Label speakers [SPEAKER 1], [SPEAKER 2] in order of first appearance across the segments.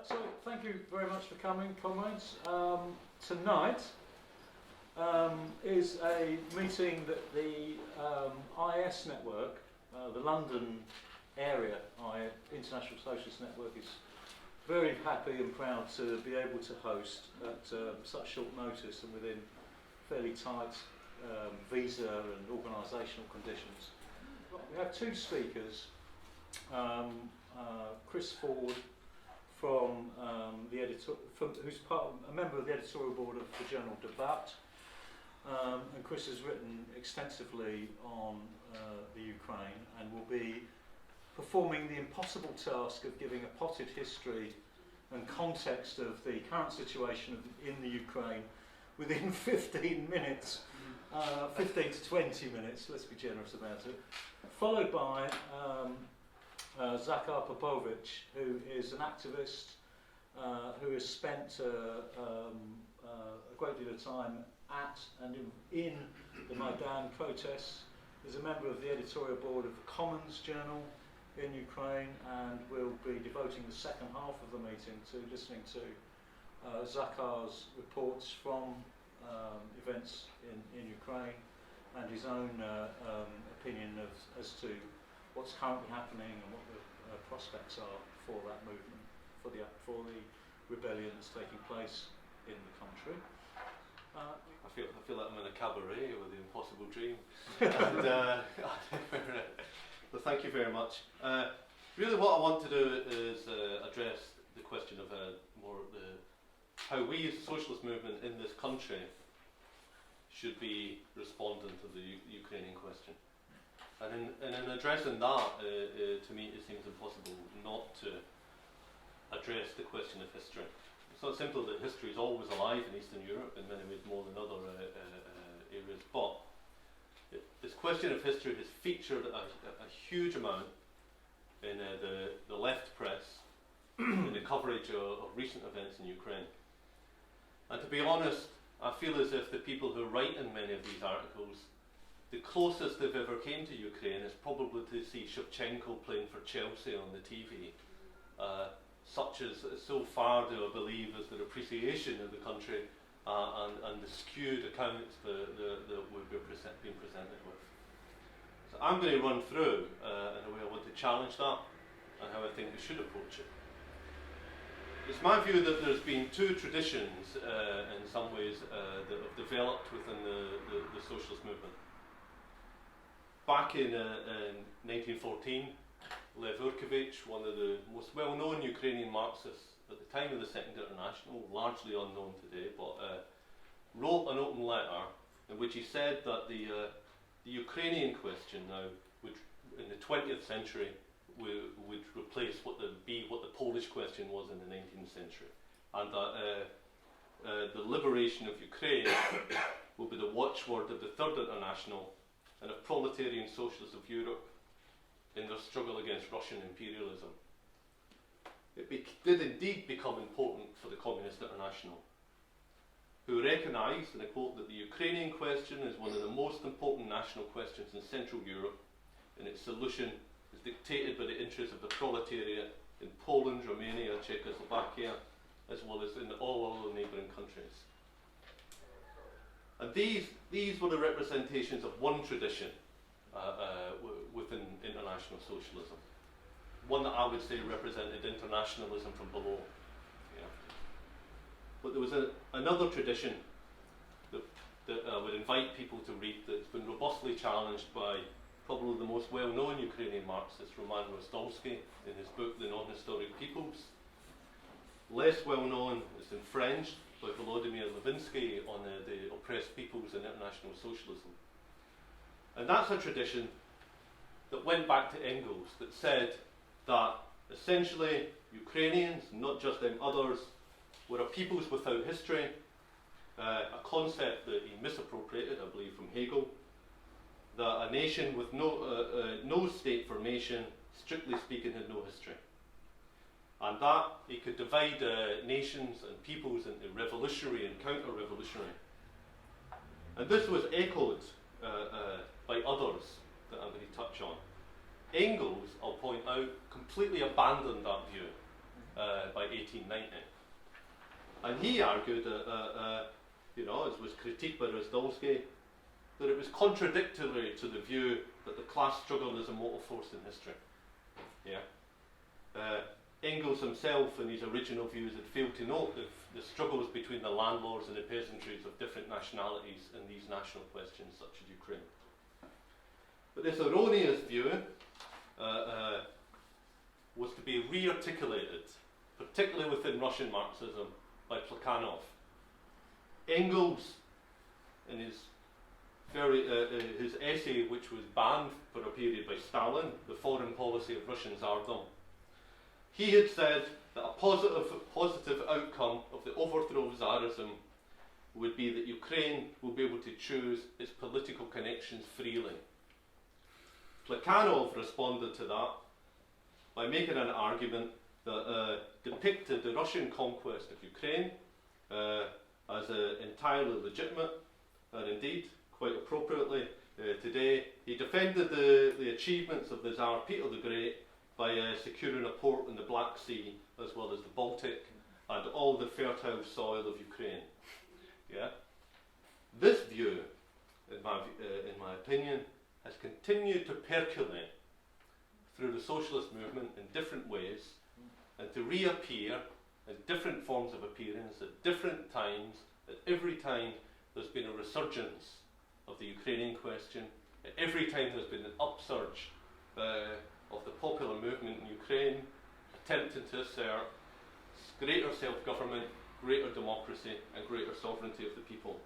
[SPEAKER 1] So thank you very much for coming, comrades. Tonight is a meeting that the IS network, the London area International Socialist Network, is very happy and proud to be able to host at such short notice and within fairly tight visa and organisational conditions. We have two speakers, Chris Ford, from who's a member of the editorial board of the journal Debatte, and Chris has written extensively on the Ukraine and will be performing the impossible task of giving a potted history and context of the current situation in the Ukraine within 15 minutes, 15 to 20 minutes, let's be generous about it, followed by Zakhar Popovich, who is an activist who has spent a great deal of time at and in the Maidan protests. Is a member of the editorial board of the Commons journal in Ukraine, and will be devoting the second half of the meeting to listening to Zakhar's reports from events in Ukraine and his own opinion as to what's currently happening and what the prospects are for that movement, for the rebellion that's taking place in the country.
[SPEAKER 2] I feel like I'm in a cabaret with the impossible dream. And, well, thank you very much. Really, what I want to do is address the question of how we, as a socialist movement in this country, should be responding to the Ukrainian question. And in addressing that, to me it seems impossible not to address the question of history. It's not simple that history is always alive in Eastern Europe, in many ways more than other areas, but this question of history has featured a huge amount in the left press, in the coverage of recent events in Ukraine. And to be honest, I feel as if the people who write in many of these articles, the closest they've ever came to Ukraine is probably to see Shevchenko playing for Chelsea on the TV. Such as so far do I believe as their appreciation of the country and the skewed accounts that we've been presented with. So I'm going to run through in a way I want to challenge that and how I think we should approach it. It's my view that there's been two traditions in some ways that have developed within the socialist movement. Back in 1914, Lev Urkevich, one of the most well-known Ukrainian Marxists at the time of the Second International, largely unknown today, but wrote an open letter in which he said that the Ukrainian question now would, in the 20th century, would replace what the Polish question was in the 19th century, and that the liberation of Ukraine will be the watchword of the Third International and of proletarian socialists of Europe in their struggle against Russian imperialism. It did indeed become important for the Communist International, who recognised, and I quote, that the Ukrainian question is one of the most important national questions in Central Europe, and its solution is dictated by the interests of the proletariat in Poland, Romania, Czechoslovakia, as well as in all other neighbouring countries. And these were the representations of one tradition within international socialism. One that I would say represented internationalism from below. Yeah. But there was another tradition that I would invite people to read that's been robustly challenged by probably the most well-known Ukrainian Marxist, Roman Rostolsky, in his book The Non-Historic Peoples. Less well-known is in French by Volodymyr Levinsky on the oppressed peoples and international socialism. And that's a tradition that went back to Engels, that said that essentially Ukrainians, not just them others, were a peoples without history, a concept that he misappropriated, I believe, from Hegel, that a nation with no state formation, strictly speaking, had no history. And that he could divide nations and peoples into revolutionary and counter-revolutionary. And this was echoed by others that I'm going to touch on. Engels, I'll point out, completely abandoned that view by 1890. And he argued, as was critiqued by Rosdolsky, that it was contradictory to the view that the class struggle is a motive force in history. Yeah. Engels himself, in his original views, had failed to note the struggles between the landlords and the peasantries of different nationalities in these national questions, such as Ukraine. But this erroneous view was to be re-articulated, particularly within Russian Marxism, by Plekhanov. Engels, in his essay, which was banned for a period by Stalin, The Foreign Policy of Russian Tsardom, he had said that a positive outcome of the overthrow of Tsarism would be that Ukraine will be able to choose its political connections freely. Plekhanov responded to that by making an argument that depicted the Russian conquest of Ukraine as entirely legitimate, and indeed, quite appropriately, today, he defended the achievements of the Tsar Peter the Great by securing a port in the Black Sea, as well as the Baltic, and all the fertile soil of Ukraine. Yeah? This view, in my opinion, has continued to percolate through the socialist movement in different ways, and to reappear in different forms of appearance at different times. At every time there's been a resurgence of the Ukrainian question, at every time there's been an upsurge of the popular movement in Ukraine, attempting to assert greater self-government, greater democracy, and greater sovereignty of the people.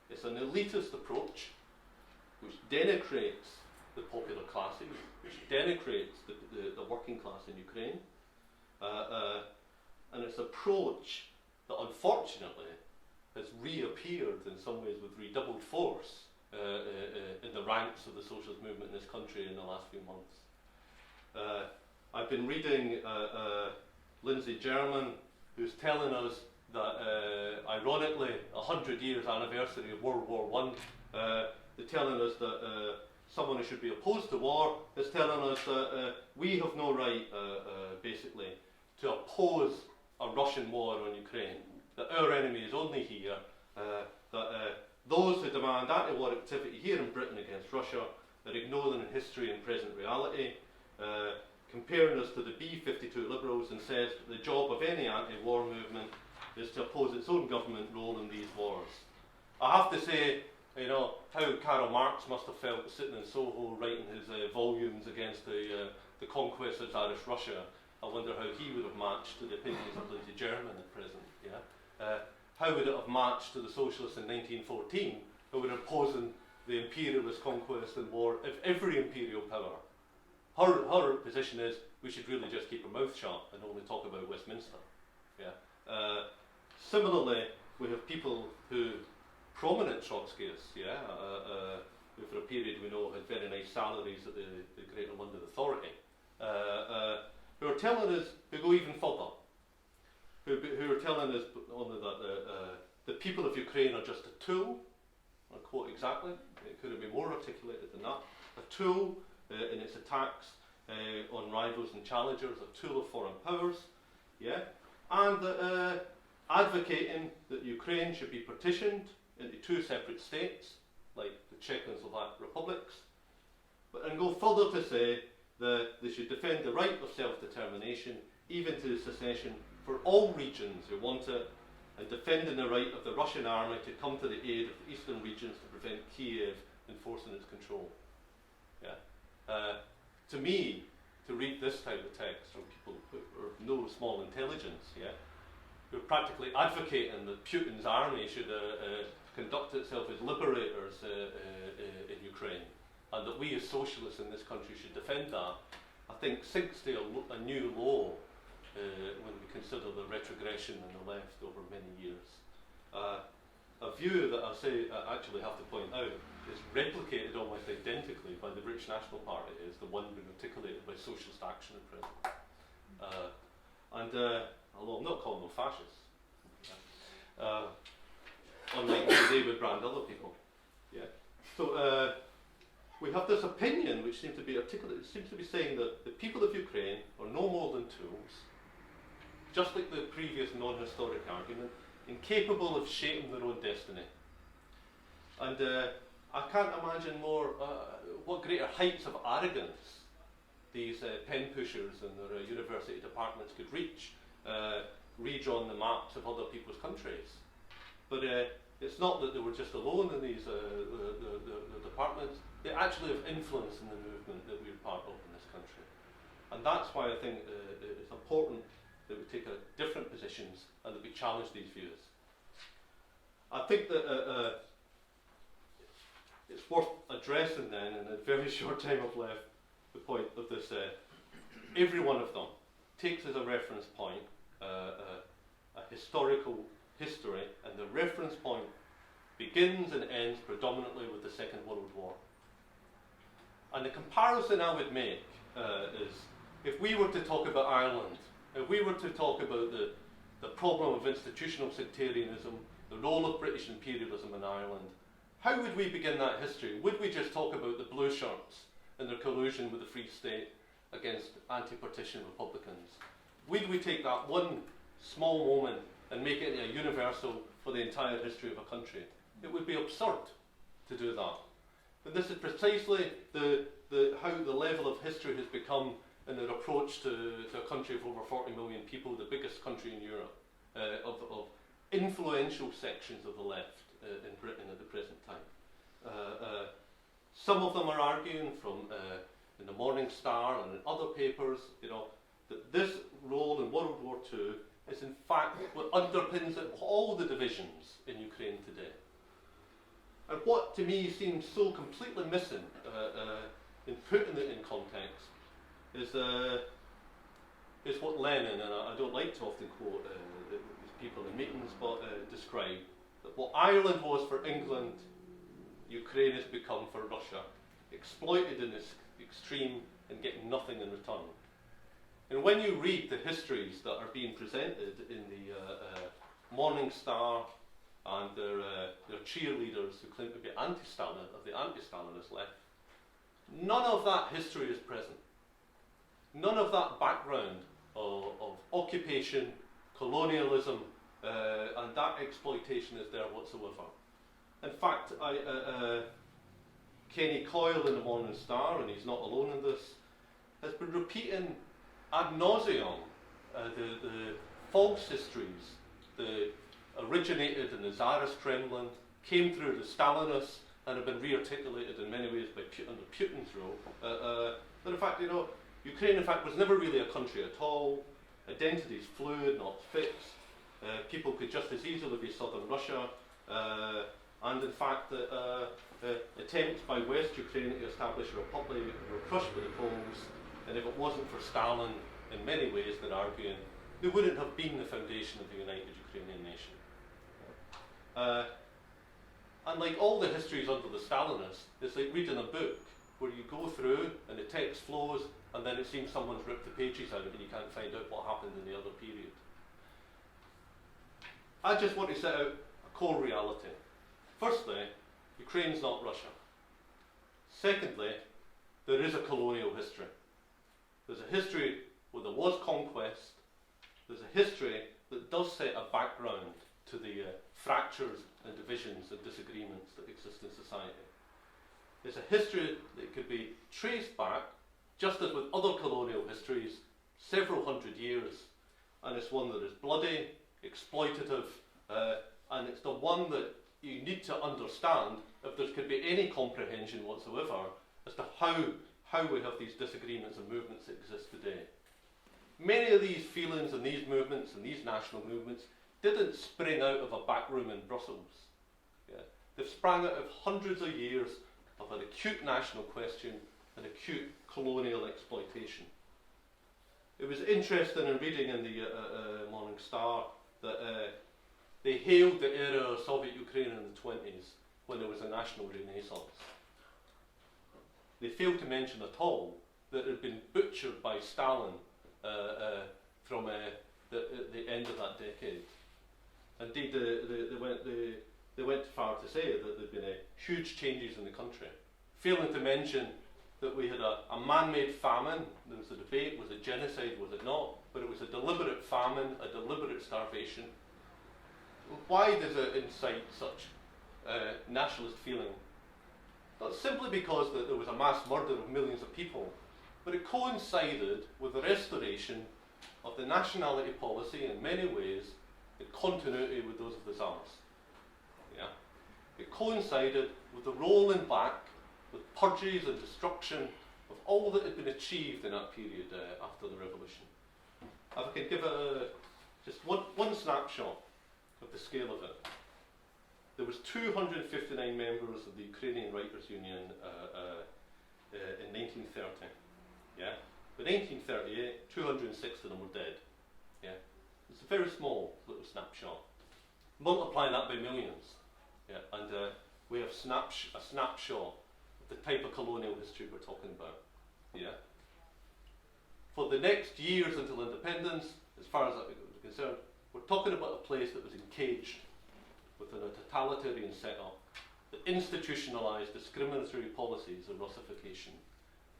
[SPEAKER 2] It's an elitist approach which denigrates the popular classes, which denigrates the working class in Ukraine, and it's an approach that unfortunately has reappeared in some ways with redoubled force in the ranks of the socialist movement in this country in the last few months. I've been reading Lindsay German, who's telling us that, ironically, 100 years anniversary of World War I, they're telling us that someone who should be opposed to war is telling us that we have no right, basically, to oppose a Russian war on Ukraine, that our enemy is only here, that those who demand anti-war activity here in Britain against Russia are ignoring in history and present reality, comparing us to the B-52 liberals, and says that the job of any anti-war movement is to oppose its own government role in these wars. I have to say, how Karl Marx must have felt sitting in Soho writing his volumes against the conquest of Tsarist Russia. I wonder how he would have matched to the opinions of Lindsay German at present. Yeah? How would it have matched to the socialists in 1914, who were opposing the imperialist conquest and war of every imperial power? Her position is we should really just keep our mouth shut and only talk about Westminster. Yeah. Similarly, we have people who, prominent Trotskyists, who for a period we know had very nice salaries at the Greater London Authority, who are telling us, who go even further, who are telling us only that the people of Ukraine are just a tool. I quote exactly, it could have been more articulated than that, a tool in its attacks on rivals and challengers, a tool of foreign powers, and advocating that Ukraine should be partitioned into two separate states, like the Czech and Slovak republics, and go further to say that they should defend the right of self-determination, even to secession, for all regions who want it, and defending the right of the Russian army to come to the aid of the eastern regions to prevent Kiev enforcing its control. To me, to read this type of text from people who are of no small intelligence, who are practically advocating that Putin's army should conduct itself as liberators in Ukraine, and that we as socialists in this country should defend that, I think sinks to a new low when we consider the retrogression in the left over many years. A view that I actually have to point out is replicated almost identically by the British National Party, is the one being articulated by Socialist Action at present. Although I'm not calling them fascists, unlike they would brand other people. So we have this opinion which seems to be articulated, seems to be saying that the people of Ukraine are no more than tools, just like the previous non-historic argument, incapable of shaping their own destiny. And I can't imagine what greater heights of arrogance these pen pushers in their university departments could reach, redrawing the maps of other people's countries. But it's not that they were just alone in these the departments. They actually have influence in the movement that we're part of in this country. And that's why I think it's important that we take different positions and that we challenge these views. I think that it's worth addressing then, in the very short time I've left, the point of this. Every one of them takes as a reference point a historical history, and the reference point begins and ends predominantly with the Second World War. And the comparison I would make is, if we were to talk about Ireland, if we were to talk about the problem of institutional sectarianism, the role of British imperialism in Ireland, how would we begin that history? Would we just talk about the blue shirts and their collusion with the Free State against anti-partition Republicans? Would we take that one small moment and make it a universal for the entire history of a country? It would be absurd to do that. But this is precisely how the level of history has become in their approach to a country of over 40 million people, the biggest country in Europe, of influential sections of the left in Britain at the present time. Some of them are arguing from in the Morning Star and in other papers, that this role in World War II is in fact what underpins all the divisions in Ukraine today. And what to me seems so completely missing in putting it in context is what Lenin, and I don't like to often quote these people in meetings, but describe that what Ireland was for England, Ukraine has become for Russia, exploited in this extreme and getting nothing in return. And when you read the histories that are being presented in the Morning Star and their cheerleaders who claim to be anti-Stalin, of the anti-Stalinist left, none of that history is present. None of that background of occupation, colonialism, and that exploitation is there whatsoever. In fact, Kenny Coyle in the Morning Star, and he's not alone in this, has been repeating ad nauseum the false histories that originated in the Tsarist Kremlin, came through the Stalinists, and have been re-articulated in many ways under Putin's rule. But in fact, Ukraine, in fact, was never really a country at all. Identity is fluid, not fixed. People could just as easily be southern Russia. And in fact, attempts by West Ukraine to establish a republic were crushed by the Poles. And if it wasn't for Stalin, in many ways, they're arguing, they wouldn't have been the foundation of the united Ukrainian nation. And like all the histories under the Stalinists, it's like reading a book where you go through and the text flows, and then it seems someone's ripped the pages out and you can't find out what happened in the other period. I just want to set out a core reality. Firstly, Ukraine's not Russia. Secondly, there is a colonial history. There's a history where there was conquest. There's a history that does set a background to the fractures and divisions and disagreements that exist in society. It's a history that could be traced back, just as with other colonial histories, several hundred years, and it's one that is bloody, exploitative, and it's the one that you need to understand if there could be any comprehension whatsoever as to how we have these disagreements and movements that exist today. Many of these feelings and these movements and these national movements didn't spring out of a back room in Brussels. Yeah. They've sprang out of hundreds of years of an acute national question and acute colonial exploitation. It was interesting in reading in the Morning Star that they hailed the era of Soviet Ukraine in the 1920s when there was a national renaissance. They failed to mention at all that it had been butchered by Stalin from the end of that decade. Indeed, they went far to say that there had been huge changes in the country, failing to mention that we had a man-made famine. There was a debate, was it genocide, was it not? but it was a deliberate famine, a deliberate starvation. Why does it incite such nationalist feeling? Not simply because there was a mass murder of millions of people, but it coincided with the restoration of the nationality policy in many ways in continuity with those of the Tsars. Yeah? It coincided with the rolling back, with purges and destruction of all that had been achieved in that period after the revolution. If I could give just one snapshot of the scale of it. There was 259 members of the Ukrainian Writers' Union in 1930. Yeah? By 1938, 206 of them were dead. Yeah? It's a very small little snapshot. Multiply that by millions. Yeah? And we have a snapshot of the type of colonial history we're talking about. Yeah? For the next years until independence, as far as I'm concerned, we're talking about a place that was encaged within a totalitarian setup that institutionalised discriminatory policies of Russification.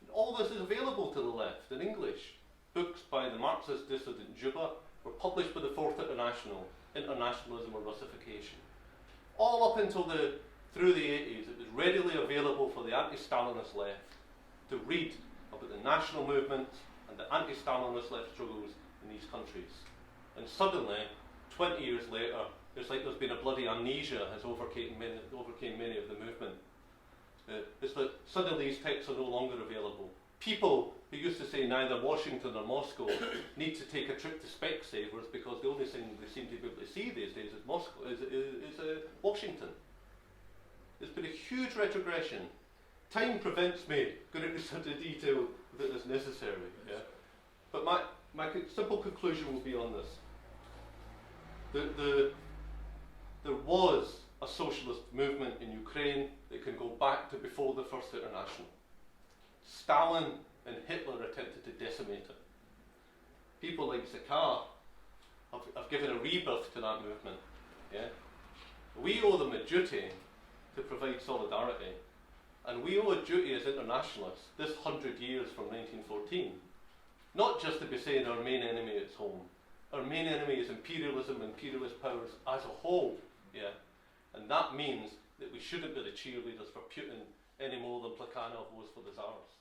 [SPEAKER 2] And all this is available to the left in English. Books by the Marxist dissident Juba were published by the Fourth International, Internationalism or Russification. All up until through the 80s, it was readily available for the anti-Stalinist left to read about the national movement and the anti-Stalinist left struggles in these countries. And suddenly, 20 years later, it's like there's been a bloody amnesia has overcame many of the movement. It's that suddenly these texts are no longer available. People who used to say neither Washington or Moscow need to take a trip to Specsavers because the only thing they seem to be able to see these days is Moscow, is Washington. There's been a huge retrogression. Time prevents me going into such a detail that is necessary. Yeah? But my simple conclusion will be on this. There was a socialist movement in Ukraine that can go back to before the First International. Stalin and Hitler attempted to decimate it. People like Zakar have given a rebirth to that movement. Yeah? We owe them a duty to provide solidarity, and we owe a duty as internationalists this 100 years from 1914, not just to be saying our main enemy is home. Our main enemy is imperialism, imperialist powers as a whole. Yeah? And that means that we shouldn't be the cheerleaders for Putin any more than Plekhanov was for the Tsars.